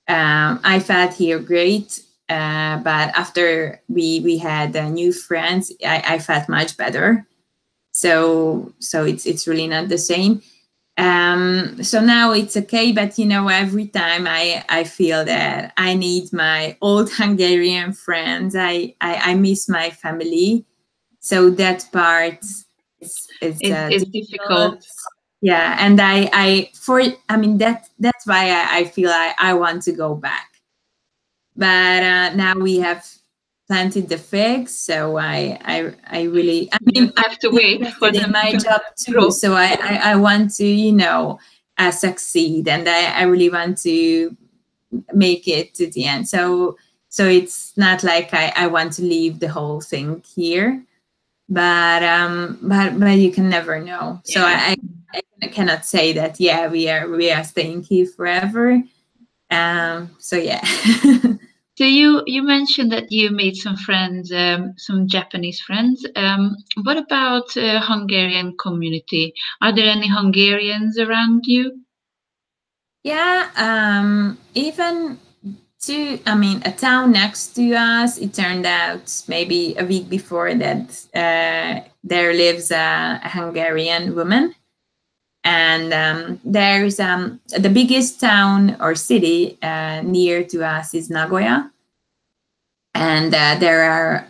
I felt here great, but after we had new friends, I felt much better. So it's really not the same. So now it's okay, but every time I feel that I need my old Hungarian friends. I miss my family, so that part is difficult. Yeah, and I mean that's why I feel I want to go back. But now we have planted the figs, so I really, I mean, I have to wait for them my to job too. grow. So I want to succeed, and I really want to make it to the end. So it's not like I want to leave the whole thing here, but you can never know. So I cannot say that we are staying here forever. So yeah. So you mentioned that you made some friends, some Japanese friends. What about Hungarian community? Are there any Hungarians around you? Yeah, even a town next to us, it turned out maybe a week before that there lives a Hungarian woman. And there's the biggest town or city near to us is Nagoya. And there are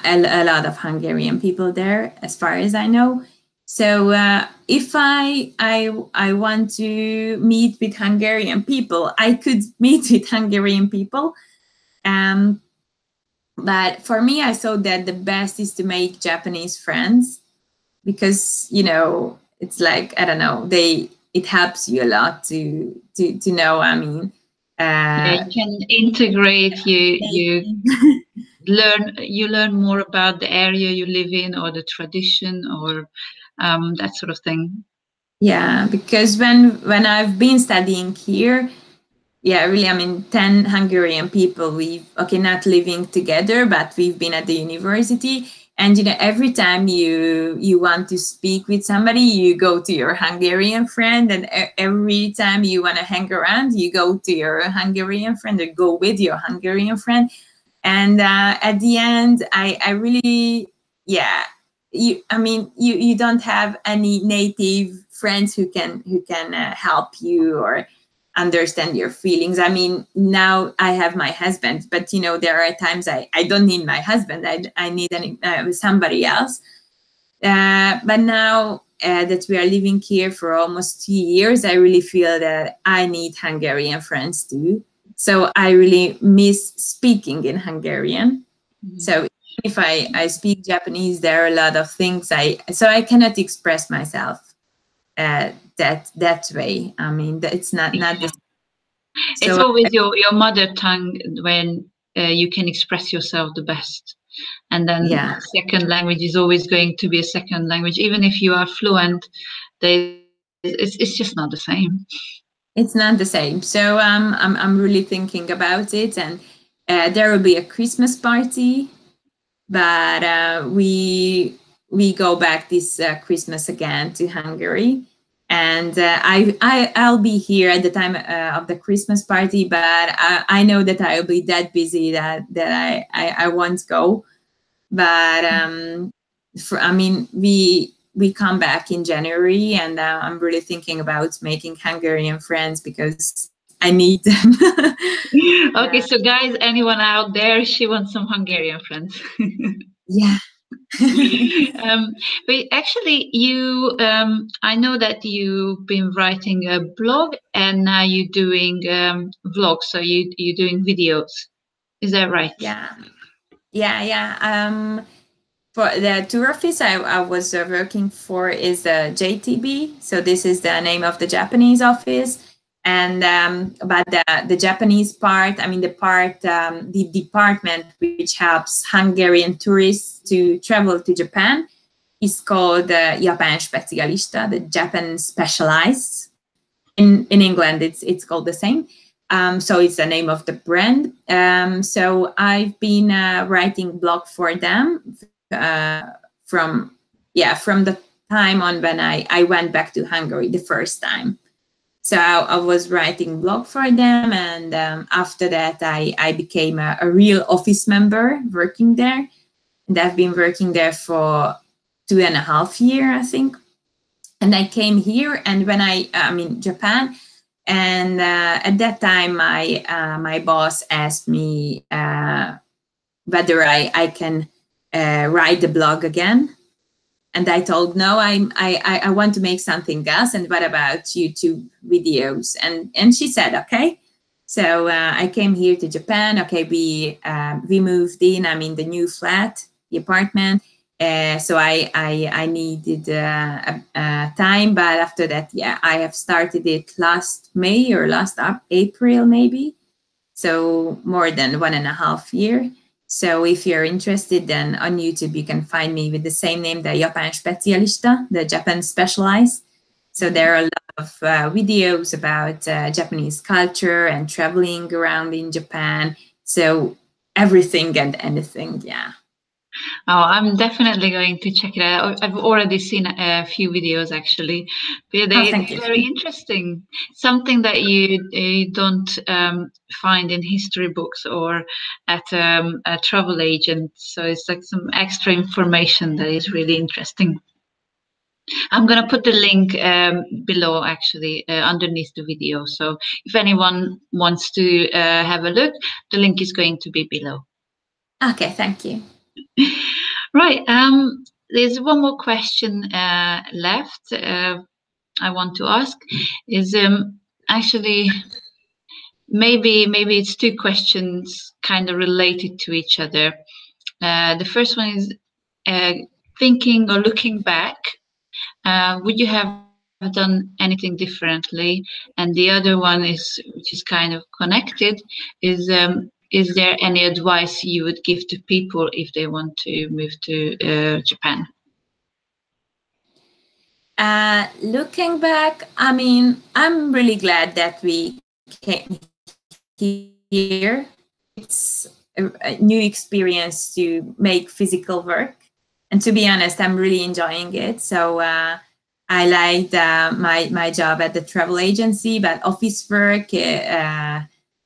a lot of Hungarian people there, as far as I know. So if I want to meet with Hungarian people, I could meet with Hungarian people. But for me, I saw that the best is to make Japanese friends, because it's like, I don't know, it helps you a lot to know. I mean, you can integrate. You learn more about the area you live in, or the tradition, or that sort of thing. Yeah, because when I've been studying here, really, I mean, 10 Hungarian people, we've not living together, but we've been at the university. And every time you want to speak with somebody, you go to your Hungarian friend, and every time you want to hang around, you go to your Hungarian friend, or go with your Hungarian friend. And at the end, I really, you don't have any native friends who can help you or understand your feelings. I mean, now I have my husband, but there are times I don't need my husband. I need somebody else. But now that we are living here for almost 2 years, I really feel that I need Hungarian friends too. So I really miss speaking in Hungarian. So if I speak Japanese, there are a lot of things I cannot express myself that way. I mean, it's not the. It's always your mother tongue when you can express yourself the best. And then second language is always going to be a second language. Even if you are fluent, it's just not the same. It's not the same. So I'm really thinking about it. And there will be a Christmas party, but we go back this Christmas again to Hungary. And I'll be here at the time of the Christmas party, but I know that I'll be that busy that I won't go. But I mean, we come back in January, and I'm really thinking about making Hungarian friends because I need them. Okay, so guys, anyone out there, she wants some Hungarian friends. Yeah. But actually, I know that you've been writing a blog, and now you're doing vlogs. So you're doing videos. Is that right? Yeah. For the tour office I was working for is the JTB. So this is the name of the Japanese office. And but the Japanese part, I mean the department which helps Hungarian tourists to travel to Japan is called the Japan Specialista, the Japan Specialized. In England, it's called the same. So it's the name of the brand. So I've been writing blog for them from the time on when I went back to Hungary the first time. So I was writing blog for them, and after that I became a real office member working there. And I've been working there for 2.5 years, I think. And I came here, and when I'm in Japan, and at that time my boss asked me whether I can write the blog again. And I told no, I want to make something else. And what about YouTube videos? And she said okay. So I came here to Japan. Okay, we moved in. I'm in the new flat, the apartment. So I needed time, but after that, I have started it last May or last April maybe. So more than 1.5 years. So if you're interested, then on YouTube, you can find me with the same name, the Japan Specialista, the Japan Specialized. So there are a lot of videos about Japanese culture and traveling around in Japan. So everything and anything, yeah. Oh, I'm definitely going to check it out. I've already seen a few videos actually. They're very interesting. Something that you don't find in history books or at a travel agent. So it's like some extra information that is really interesting. I'm going to put the link below, actually, underneath the video. So if anyone wants to have a look, the link is going to be below. Okay, thank you. Right. There's one more question left. I want to ask is actually maybe it's two questions kind of related to each other. The first one is thinking or looking back. Would you have done anything differently? And the other one is, which is kind of connected, is there any advice you would give to people if they want to move to Japan? Looking back, I mean, I'm really glad that we came here. It's a new experience to make physical work. And to be honest, I'm really enjoying it. So I liked my job at the travel agency, but office work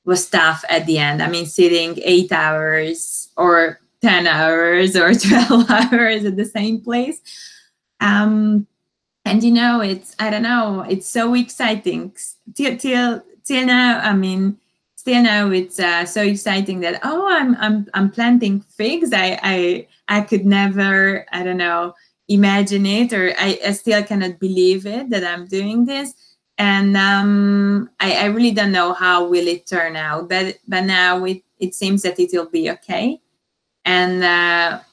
was tough at the end. I mean, sitting 8 hours or 10 hours or 12 hours at the same place. And I don't know, it's so exciting till now. I mean, still now it's so exciting that I'm planting figs. I could never, I don't know, imagine it, or I still cannot believe it that I'm doing this. And I really don't know how will it turn out, but now it seems that it will be okay. And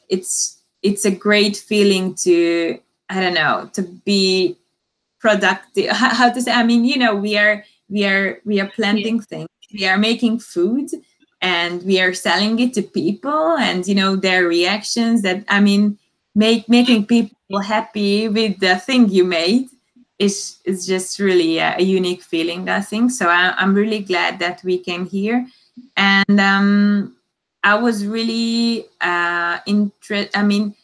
it's a great feeling to, I don't know, to be productive. How to say? I mean, we are planting things, we are making food, and we are selling it to people, and their reactions. That, I mean, making people happy with the thing you made is just really a unique feeling, I think. So I'm really glad that we came here, and I was really interested. I mean,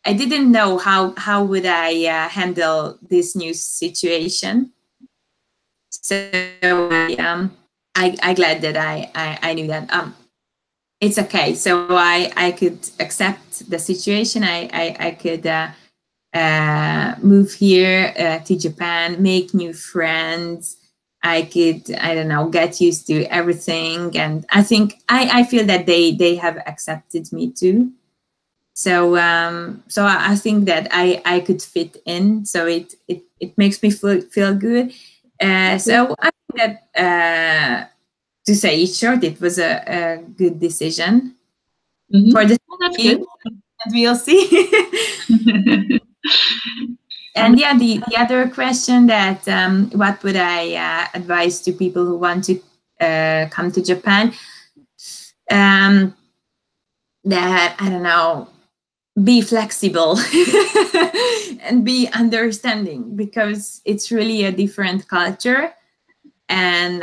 I didn't know how would I handle this new situation. So I glad that I knew that it's okay. So I could accept the situation. I could move here to Japan, make new friends. I could, I don't know, get used to everything, and I think I feel that they have accepted me too. So I think that I could fit in. So it makes me feel good. So I think that to say it short, it was a good decision for the That's good. And we'll see. And yeah, the other question, that what would I advise to people who want to come to Japan? That, I don't know, be flexible and be understanding, because it's really a different culture, and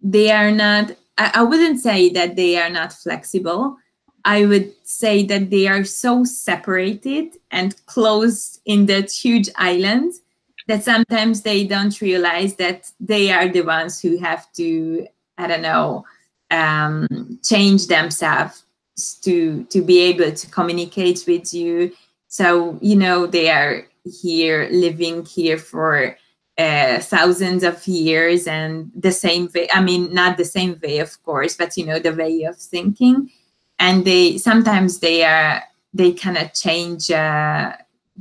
they are not, I wouldn't say that they are not flexible. I would say that they are so separated and closed in that huge island that sometimes they don't realize that they are the ones who have to, I don't know, change themselves to be able to communicate with you. So they are here, living here for thousands of years, and the same way, I mean, not the same way, of course, but the way of thinking. And they sometimes they cannot change their,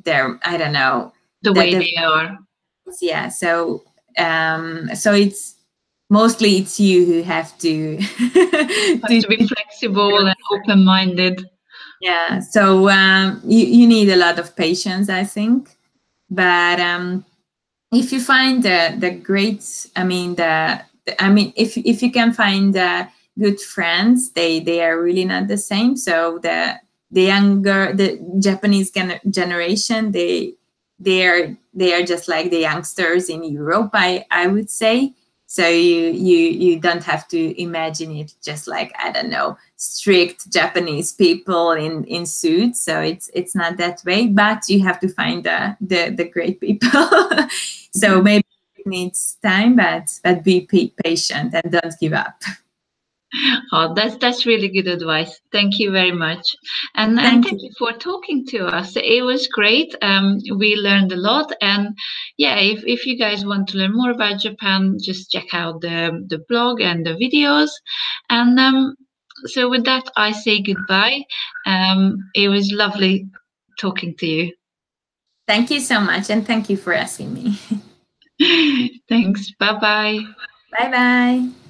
I don't know, the way they are. Yeah. So it's mostly it's you who have to to be flexible and open-minded. Yeah. So you need a lot of patience, I think. But if you find the great, I mean, if you can find good friends, they are really not the same. So the Japanese generation, they are just like the youngsters in Europe, I would say. So you don't have to imagine it just like, I don't know, strict Japanese people in suits. So it's not that way, but you have to find the great people. So maybe it needs time, but be patient and don't give up. Oh, that's really good advice. Thank you very much. And thank you for talking to us. It was great. We learned a lot. And yeah, if you guys want to learn more about Japan, just check out the blog and the videos. And so with that, I say goodbye. It was lovely talking to you. Thank you so much. And thank you for asking me. Thanks. Bye-bye. Bye-bye.